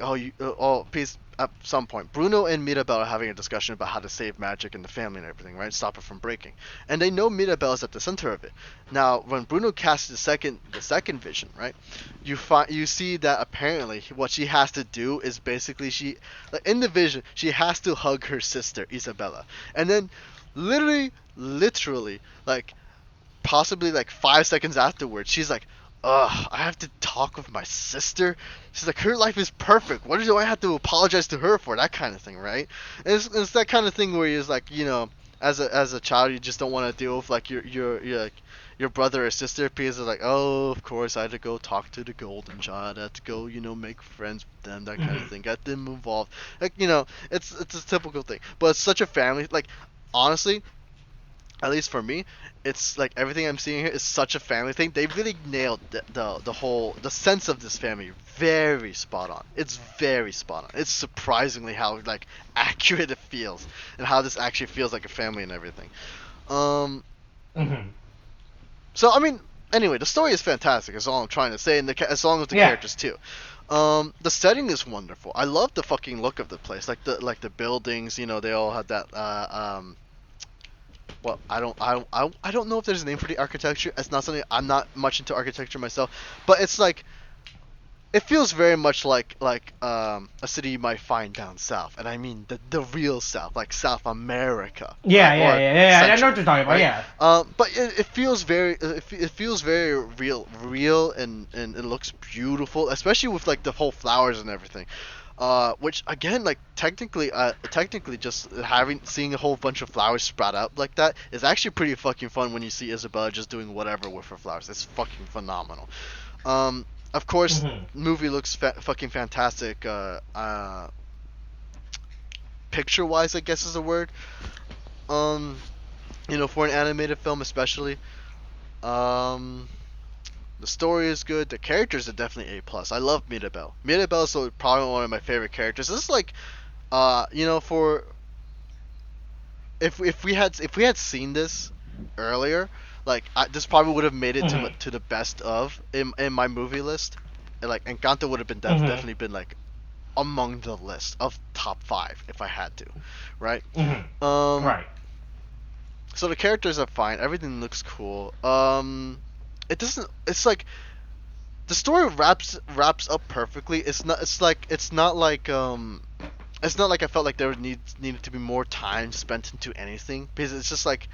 Speaker 2: please. At some point, Bruno and Mirabelle are having a discussion about how to save magic in the family and everything, right? Stop it from breaking. And they know Mirabelle is at the center of it. Now, when Bruno casts the second vision, right? You see that apparently what she has to do is basically in the vision she has to hug her sister Isabella, and then literally, like possibly like 5 seconds afterwards, she's like, ugh, I have to talk with my sister. She's like, her life is perfect. What do I have to apologize to her for? That kind of thing, right? And it's that kind of thing where you're like, as a child, you just don't want to deal with like your brother or sister because it's like, oh, of course, I had to go talk to the golden child. I had to go, make friends with them, that kind of thing. Got them involved. Like, it's a typical thing. But it's such a family. Like, honestly, at least for me, it's like everything I'm seeing here is such a family thing. They really nailed the sense of this family very spot on. It's very spot on. It's surprisingly how like accurate it feels and how this actually feels like a family and everything. Um,
Speaker 1: Mm-hmm.
Speaker 2: So I mean, anyway, the story is fantastic. Is all I'm trying to say, and as long as the
Speaker 1: Yeah.
Speaker 2: characters too. The setting is wonderful. I love the fucking look of the place, like the buildings. They all have that well, I don't know if there's a name for the architecture. It's not something I'm not much into architecture myself, but it's like it feels very much like a city you might find down south, and I mean the real south, like South America.
Speaker 1: Yeah,
Speaker 2: right?
Speaker 1: yeah,
Speaker 2: Or
Speaker 1: yeah, yeah. I know
Speaker 2: Central,
Speaker 1: what you're talking about.
Speaker 2: right?
Speaker 1: Yeah.
Speaker 2: But it feels it feels very real, and it looks beautiful, especially with like the whole flowers and everything. Which again, like technically, just seeing a whole bunch of flowers sprout out like that is actually pretty fucking fun when you see Isabella just doing whatever with her flowers. It's fucking phenomenal. Of course,
Speaker 1: Mm-hmm.
Speaker 2: movie looks fucking fantastic. Picture wise, I guess is the word. Um, for an animated film, especially. Um, The story is good. The characters are definitely A+. I love Mirabelle. Mirabelle is probably one of my favorite characters. This is like, for if we had seen this earlier, like this probably would have made it
Speaker 1: Mm-hmm.
Speaker 2: to the best of in my movie list. And, like Encanto would have been
Speaker 1: Mm-hmm.
Speaker 2: definitely been like among the list of top 5 if I had to, right?
Speaker 1: Mm-hmm. Right.
Speaker 2: So the characters are fine. Everything looks cool. It doesn't. It's like the story wraps up perfectly. It's not. It's like. It's not like. It's not like I felt like there needed to be more time spent into anything because it's just like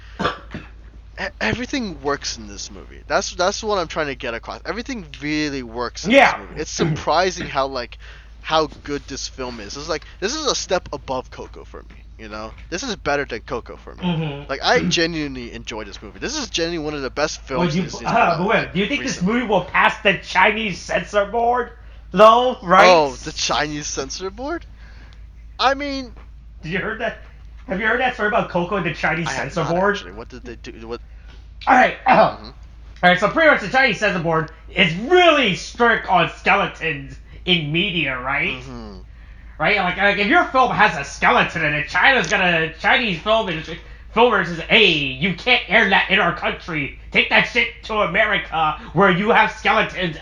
Speaker 2: everything works in this movie. That's what I'm trying to get across. Everything really works in this
Speaker 1: Yeah.
Speaker 2: movie. It's surprising how good this film is. It's like this is a step above Coco for me. This is better than Coco for me.
Speaker 1: Mm-hmm.
Speaker 2: Like I genuinely enjoy this movie. This is genuinely one of the best films.
Speaker 1: Would you?
Speaker 2: this year,
Speaker 1: But wait, do you think this
Speaker 2: recently.
Speaker 1: movie will pass the Chinese censor board? Though, right?
Speaker 2: Oh, the Chinese censor board. I mean,
Speaker 1: Did you heard that? Have you heard that story about Coco and the Chinese
Speaker 2: I have
Speaker 1: censor
Speaker 2: not
Speaker 1: board?
Speaker 2: actually. What did they do? What?
Speaker 1: All right.
Speaker 2: Mhm.
Speaker 1: All right. So pretty much the Chinese censor board is really strict on skeletons in media, right?
Speaker 2: Mhm.
Speaker 1: Right? Like if your film has a skeleton in it, Chinese filmers says, hey, you can't air that in our country. Take that shit to America where you have skeletons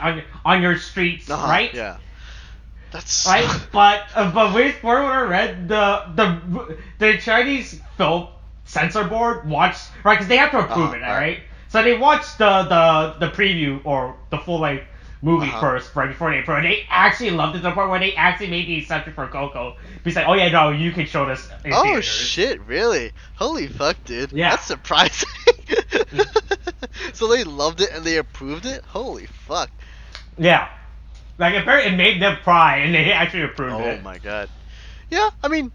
Speaker 1: on your streets,
Speaker 2: Uh-huh,
Speaker 1: right?
Speaker 2: Yeah. That's
Speaker 1: Right, but when I read the Chinese film censor board watched, right? Because they have to approve it, right? So they watched the preview or the full length movie first, right before they approve. And they actually loved it to the point where they actually made the exception for Coco. He's like, oh yeah, no, you can show this. In theaters.
Speaker 2: Shit, really? Holy fuck, dude.
Speaker 1: Yeah.
Speaker 2: That's surprising. So they loved it and they approved it? Holy fuck.
Speaker 1: Yeah. Like it made them cry, and they actually approved it.
Speaker 2: Oh my god. Yeah, I mean,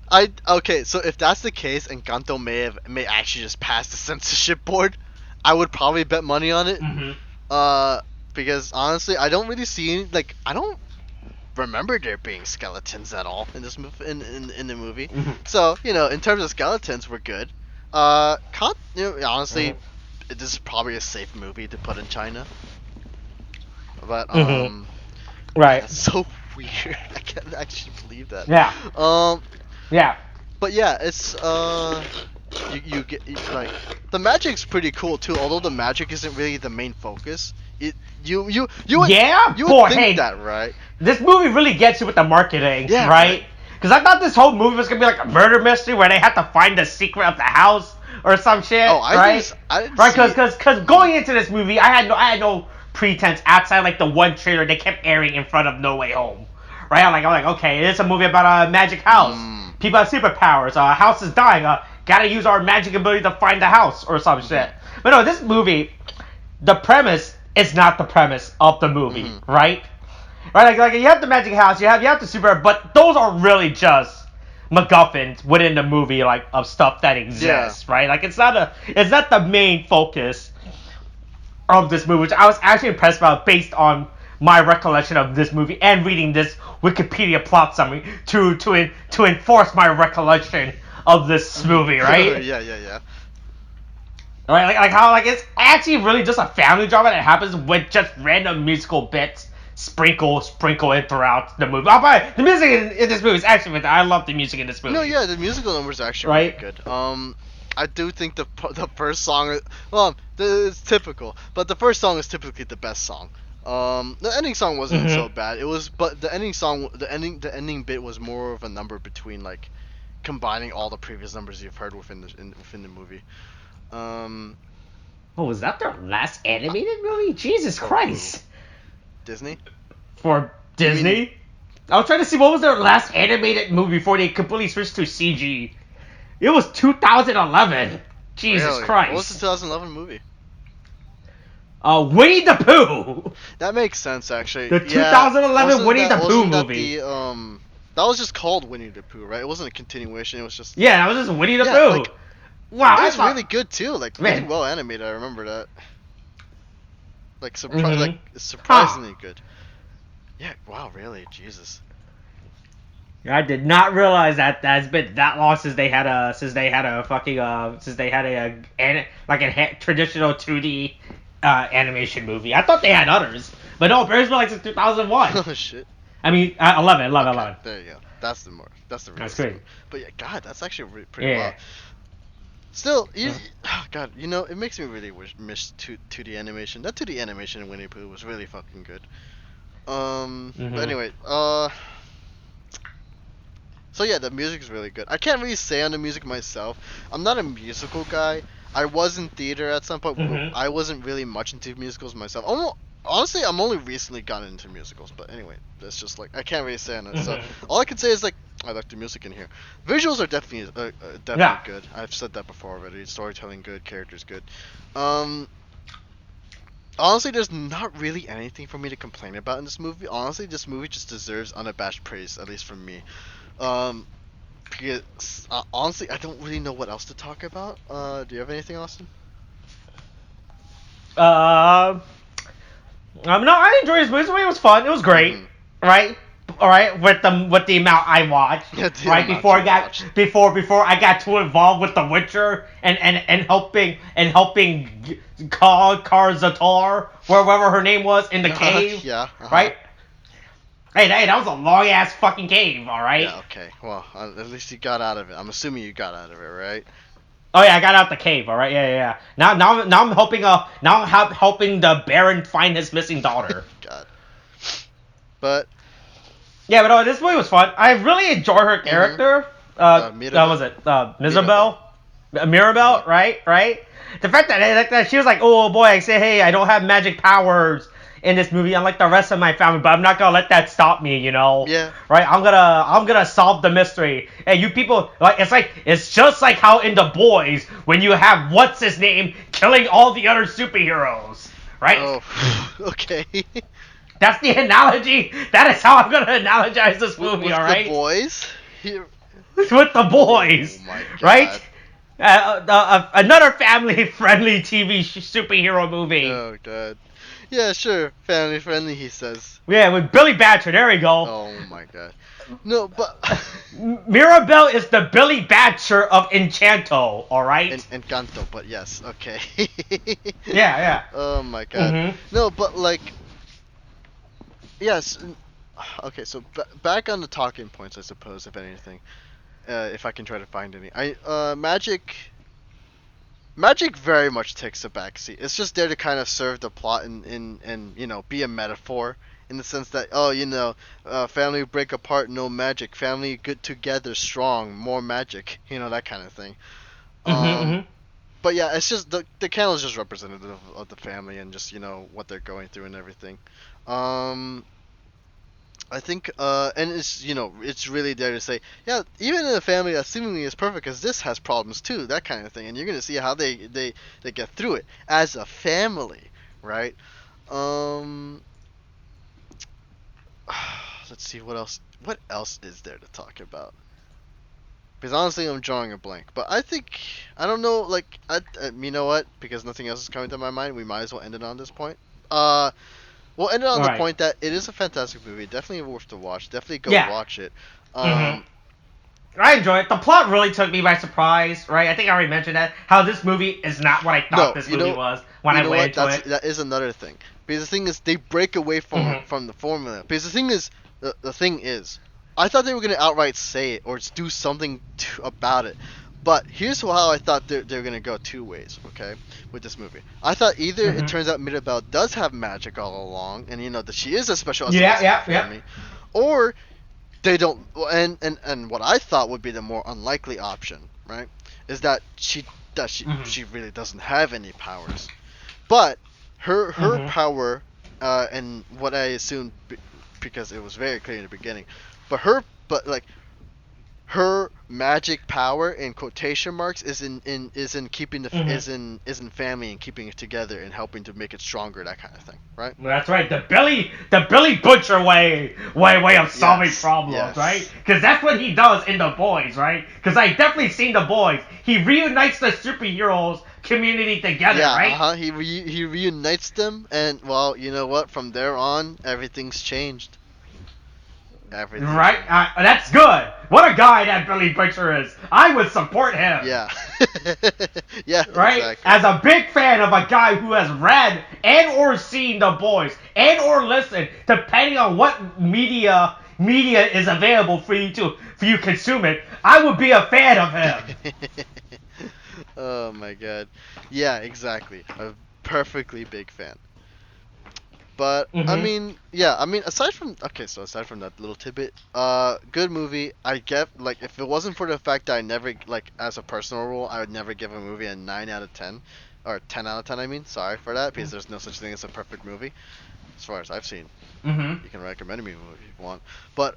Speaker 2: okay. So if that's the case, Encanto may actually just pass the censorship board, I would probably bet money on it. Because honestly, I don't really see I don't remember there being skeletons at all in this movie. In the movie, so in terms of skeletons, we're good. Honestly, this is probably a safe movie to put in China. But
Speaker 1: right.
Speaker 2: That's so weird. I can't actually believe that.
Speaker 1: Yeah. Yeah.
Speaker 2: But yeah, it's you get the magic's pretty cool too. Although the magic isn't really the main focus. You would think that, right?
Speaker 1: This movie really gets you with the marketing, right? Because I thought this whole movie was gonna be like a murder mystery where they had to find the secret of the house or some shit, right?
Speaker 2: I didn't
Speaker 1: right, because going into this movie, I had no pretense outside like the one trailer they kept airing in front of No Way Home, right? I'm like, okay, it's a movie about a magic house. People have superpowers. House is dying. Gotta use our magic ability to find the house or some shit. But no, this movie, the premise is not the premise of the movie, right? Right, like you have the magic house, you have the super, but those are really just MacGuffins within the movie, like of stuff that exists, right? Like it's not the main focus of this movie, which I was actually impressed about based on my recollection of this movie and reading this Wikipedia plot summary to enforce my recollection of this movie, right?
Speaker 2: Yeah.
Speaker 1: Right, like how it's actually really just a family drama that happens with just random musical bits sprinkle in throughout the movie. The music in this movie is actually fantastic. I love the music in this movie.
Speaker 2: No, yeah, the musical numbers are actually really good. I do think the first song, it's typical, but the first song is typically the best song. The ending song wasn't so bad. It was, but the ending bit was more of a number between like combining all the previous numbers you've heard within the movie.
Speaker 1: Was that their last animated movie? Jesus Christ.
Speaker 2: Disney?
Speaker 1: For Disney? I was trying to see what was their last animated movie before they completely switched to CG. It was 2011. Jesus
Speaker 2: really?
Speaker 1: Christ.
Speaker 2: What was the 2011 movie?
Speaker 1: Winnie the Pooh.
Speaker 2: That makes sense, actually.
Speaker 1: The 2011 Winnie the Pooh movie.
Speaker 2: That was just called Winnie the Pooh, right? It wasn't a continuation. It was just.
Speaker 1: Yeah, that was just Winnie the Pooh. Wow,
Speaker 2: it was really good too. Like really well animated. I remember that. Like surprisingly good. Yeah. Wow. Really. Jesus.
Speaker 1: I did not realize that that's been that long since they had a traditional 2D animation movie. I thought they had others, but no, it's been like since 2001.
Speaker 2: Oh shit.
Speaker 1: I mean, 11.
Speaker 2: There you go. That's the
Speaker 1: That's great.
Speaker 2: But yeah, God, that's actually pretty well. Still, God, it makes me really miss 2D animation. That 2D animation in Winnie the Pooh was really fucking good. But anyway, so yeah, the music's really good. I can't really say on the music myself. I'm not a musical guy. I was in theater at some point. I wasn't really much into musicals myself. Honestly, I'm only recently gotten into musicals. But anyway, that's just like I can't really say on it. So all I can say is like I like the music in here. Visuals are definitely good. I've said that before already. Storytelling good, characters good. Honestly, there's not really anything for me to complain about in this movie. Honestly, this movie just deserves unabashed praise, at least from me. Because honestly, I don't really know what else to talk about. Do you have anything, Austin?
Speaker 1: No, I enjoyed this movie. This movie was fun. It was great, right? All right, with the amount I watched, right before I got too involved with The Witcher and helping Karzatar, wherever her name was, in the cave, right? Hey, that was a long ass fucking cave, all right.
Speaker 2: Yeah, okay. Well, at least you got out of it. I'm assuming you got out of it, right?
Speaker 1: Oh yeah, I got out the cave. All right, yeah. Now I'm helping helping the Baron find his missing daughter.
Speaker 2: God. But.
Speaker 1: Yeah, but this movie was fun. I really enjoy her character. What was it? Mizabel. Mirabelle, right? The fact that she was like, oh boy, I say, hey, I don't have magic powers in this movie, unlike the rest of my family, but I'm not gonna let that stop me,
Speaker 2: Yeah.
Speaker 1: right? I'm gonna solve the mystery. And you people, it's just like how in The Boys when you have what's his name killing all the other superheroes, right?
Speaker 2: Oh, okay.
Speaker 1: That's the analogy. That is how I'm gonna analogize this movie,
Speaker 2: With
Speaker 1: all
Speaker 2: the
Speaker 1: right?
Speaker 2: boys? Here.
Speaker 1: With The Boys,
Speaker 2: Oh my
Speaker 1: right?
Speaker 2: god.
Speaker 1: Another family-friendly TV superhero movie.
Speaker 2: Oh god. Yeah, sure. Family friendly, he says.
Speaker 1: Yeah, with Billy Batcher. There we go.
Speaker 2: Oh my god. No, but
Speaker 1: Mirabelle is the Billy Batcher of Enchanto. All right.
Speaker 2: Encanto, but yes, okay.
Speaker 1: Yeah.
Speaker 2: Oh my god.
Speaker 1: Mhm.
Speaker 2: No, but like, yes. Okay, so back on the talking points, I suppose, if anything, if I can try to find any. Magic very much takes a backseat. It's just there to kind of serve the plot and be a metaphor in the sense that family break apart, no magic. Family good together, strong, more magic. That kind of thing.
Speaker 1: Mhm.
Speaker 2: But yeah, it's just the candle is just representative of the family and just what they're going through and everything. I think, and it's really there to say, yeah, even in a family that seemingly is perfect as this has problems too, that kind of thing, and you're gonna see how they get through it as a family, right? Um, let's see what else. What else is there to talk about? Because honestly, I'm drawing a blank. But I don't know, like, you know what? Because nothing else is coming to my mind, we might as well end it on this point. We'll end it on the
Speaker 1: Alright.
Speaker 2: point that it is a fantastic movie. Definitely worth to watch. Definitely go
Speaker 1: Yeah.
Speaker 2: watch it.
Speaker 1: Mhm. I enjoy it. The plot really took me by surprise, right? I think I already mentioned that. How this movie is not what I thought this movie was when I went into it.
Speaker 2: That is another thing. Because the thing is, they break away from the formula. Because the thing is, I thought they were gonna outright say it or do something about it. But here's how I thought they're gonna go two ways, okay, with this movie. I thought either it turns out Mirabelle does have magic all along, and that she is a special
Speaker 1: Yeah.
Speaker 2: family, or they don't. And what I thought would be the more unlikely option, right, is that she really doesn't have any powers, but her power, and what I assumed because it was very clear in the beginning, but like her magic power in quotation marks is in keeping is in family and keeping it together and helping to make it stronger, that kind of thing, right?
Speaker 1: That's right. The Billy Butcher way of solving problems,
Speaker 2: yes.
Speaker 1: right? Because that's what he does in The Boys, right? Because I definitely seen The Boys. He reunites the superheroes community together, right?
Speaker 2: He reunites them, and well, you know what? From there on, everything's changed. Everything.
Speaker 1: Right? That's good. What a guy that Billy Butcher is. I would support him.
Speaker 2: Yeah. Yeah.
Speaker 1: Right?
Speaker 2: Exactly.
Speaker 1: As a big fan of a guy who has read and or seen The Boys and or listened, depending on what media is available for you consume it, I would be a fan of him.
Speaker 2: Oh my god. Yeah, exactly. A perfectly big fan. But I mean, aside from that little tidbit, good movie. I get, like, if it wasn't for the fact that I never, like, as a personal rule, I would never give a movie a 9 out of 10 or 10 out of 10. I mean, sorry for that, because there's no such thing as a perfect movie, as far as I've seen. You can recommend me a movie if you want, but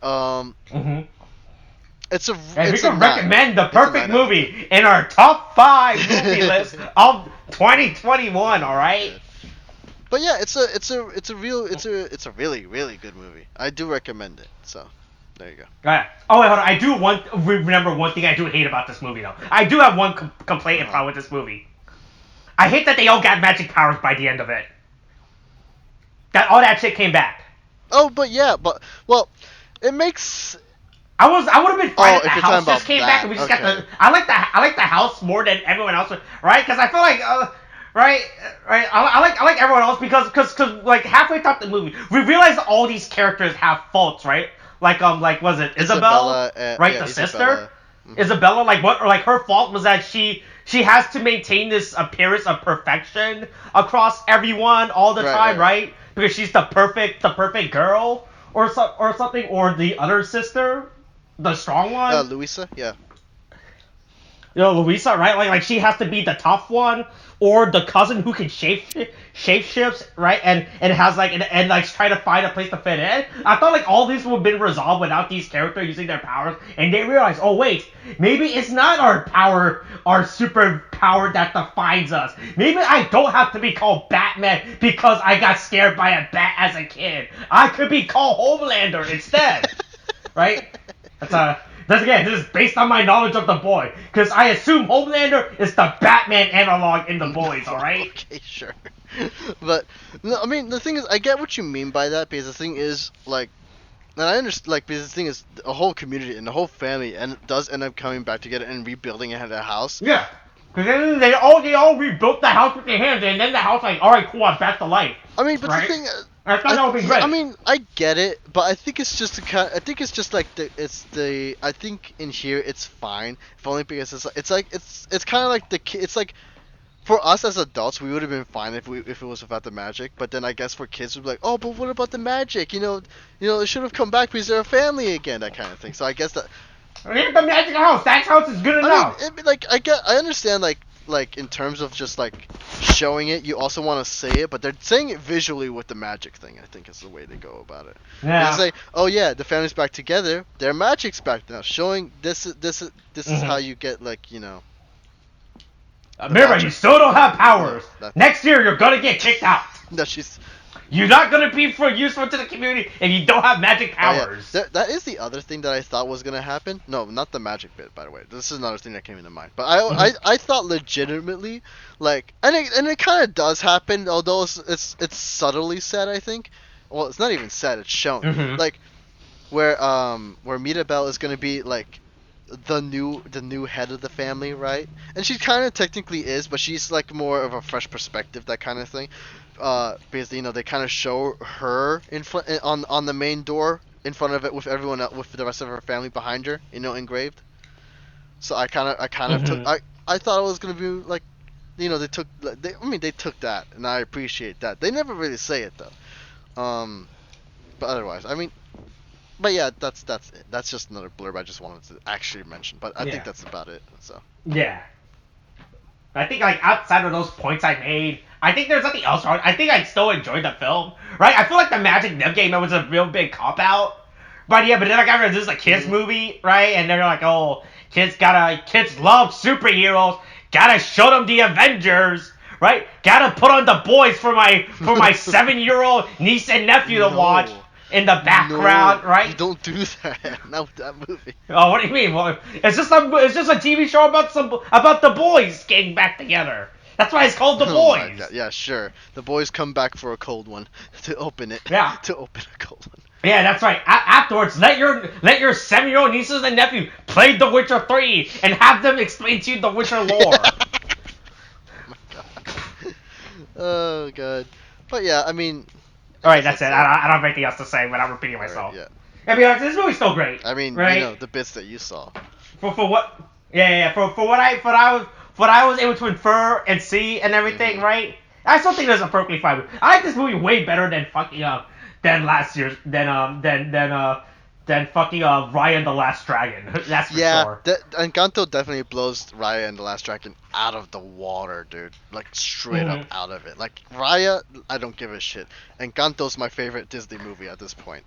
Speaker 2: it's a
Speaker 1: And
Speaker 2: it's
Speaker 1: we
Speaker 2: a
Speaker 1: can
Speaker 2: 9.
Speaker 1: recommend the
Speaker 2: It's a
Speaker 1: perfect
Speaker 2: 9 out of
Speaker 1: movie in our top 5 movie list of 2021. All right.
Speaker 2: But yeah, it's a really really good movie. I do recommend it. So there you go.
Speaker 1: Right. Oh wait, hold on. I do remember one thing I do hate about this movie though. I do have one complaint and problem with this movie. I hate that they all got magic powers by the end of it. That all that shit came back.
Speaker 2: Oh, well, it makes.
Speaker 1: I would have been fine if the
Speaker 2: if you're
Speaker 1: house
Speaker 2: talking
Speaker 1: just
Speaker 2: about
Speaker 1: came
Speaker 2: that,
Speaker 1: back and we just got
Speaker 2: okay.
Speaker 1: the. I like the house more than everyone else, right? Because I feel like right. I like everyone else because like halfway through the movie we realized all these characters have faults, right? Like was it Isabel, right?
Speaker 2: Yeah,
Speaker 1: the sister,
Speaker 2: Isabella.
Speaker 1: Isabella. Like what? Or like her fault was that she has to maintain this appearance of perfection across everyone all the time, right? Because she's the perfect girl or something, or the other sister, the strong one.
Speaker 2: Louisa, yeah.
Speaker 1: Louisa, right? Like she has to be the tough one, or the cousin who can shape shifts, right? And has like and like try to find a place to fit in. I thought like all these would have been resolved without these characters using their powers, and they realize, oh wait, maybe it's not our power, our super power that defines us. Maybe I don't have to be called Batman because I got scared by a bat as a kid. I could be called Homelander instead, right? This is based on my knowledge of the boy, because I assume Homelander is the Batman analog in the boys. All right.
Speaker 2: Okay, sure. But no, I mean the thing is, I get what you mean by that, because the thing is like, and I understand, like, because the thing is, a whole community and the whole family and does end up coming back together and rebuilding a house.
Speaker 1: Yeah. Because then they all rebuilt the house with their hands, and then the house like, all right, cool, I'm back to life.
Speaker 2: I mean, but
Speaker 1: right?
Speaker 2: the thing.
Speaker 1: I thought that would be great.
Speaker 2: I mean, I get it, but I think it's just I think it's just like I think in here it's fine, if only because it's kind of like it's like, for us as adults, we would have been fine if it was without the magic. But then I guess for kids, we'd be like, oh, but what about the magic? You know, they should have come back because they're a family again, that kind of thing. So I guess that.
Speaker 1: Leave the magic house. That house is good enough.
Speaker 2: I mean, like I understand like in terms of just like showing it, you also want to say it, but they're saying it visually with the magic thing. I think is the way they go about it.
Speaker 1: Yeah.
Speaker 2: They say, oh yeah, the family's back together. Their magic's back now, showing this is how you get like
Speaker 1: Remember, you still don't have powers. Next year, you're gonna get kicked out.
Speaker 2: No,
Speaker 1: You're not gonna be useful to the community if you don't have magic powers.
Speaker 2: Yeah. That is the other thing that I thought was gonna happen. No, not the magic bit, by the way. This is another thing that came into mind. But I thought legitimately, like, and it kind of does happen, although it's subtly said. I think. Well, it's not even said. It's shown. Like, where Mirabelle is gonna be like the new head of the family, right? And she kind of technically is, but she's like more of a fresh perspective, that kind of thing. Because they kind of show her in front on the main door in front of it with everyone else, with the rest of her family behind her, engraved. So I kind of took I thought it was gonna be like, they took that, and I appreciate that. They never really say it though. But otherwise, I mean. But yeah, that's it. That's just another blurb I just wanted to actually mention. But I think that's about it. So.
Speaker 1: Yeah. I think like outside of those points I made, I think there's nothing else wrong. I think I still enjoyed the film, right? I feel like the Magic Nib game was a real big cop out. But then I got this is a kids movie, right? And they're like, oh, kids love superheroes. Gotta show them the Avengers, right? Gotta put on the boys for my 7-year-old niece and nephew to watch. In the background, right?
Speaker 2: You don't do that. Not with that movie.
Speaker 1: Oh, what do you mean? Well, it's just a TV show about the boys getting back together. That's why it's called The Boys.
Speaker 2: My God. Yeah, sure. The boys come back for a cold one to open it.
Speaker 1: Yeah.
Speaker 2: To open a cold one.
Speaker 1: Yeah, that's right. Afterwards, let your 7-year-old nieces and nephew play The Witcher 3 and have them explain to you the Witcher lore.
Speaker 2: Oh my God. Oh God. But yeah, I mean.
Speaker 1: All right, that's it. I don't have anything else to say without repeating myself.
Speaker 2: Right,
Speaker 1: yeah. I mean, this movie's still great.
Speaker 2: I mean,
Speaker 1: right?
Speaker 2: The bits that you saw.
Speaker 1: For what? Yeah. For what I was able to infer and see and everything, right? I still think this is a perfectly fine movie. I like this movie way better than fucking than last year's than fucking Raya and the Last Dragon. That's for sure.
Speaker 2: Yeah, Encanto definitely blows Raya and the Last Dragon out of the water, dude. Like, straight up out of it. Like, Raya, I don't give a shit. Encanto's my favorite Disney movie at this point.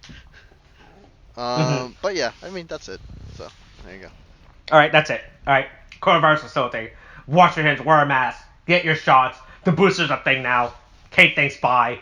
Speaker 2: But yeah, I mean, that's it. So, there you go.
Speaker 1: Alright, that's it. Alright, coronavirus is still a thing. Wash your hands, wear a mask, get your shots. The booster's a thing now. Okay, thanks, bye.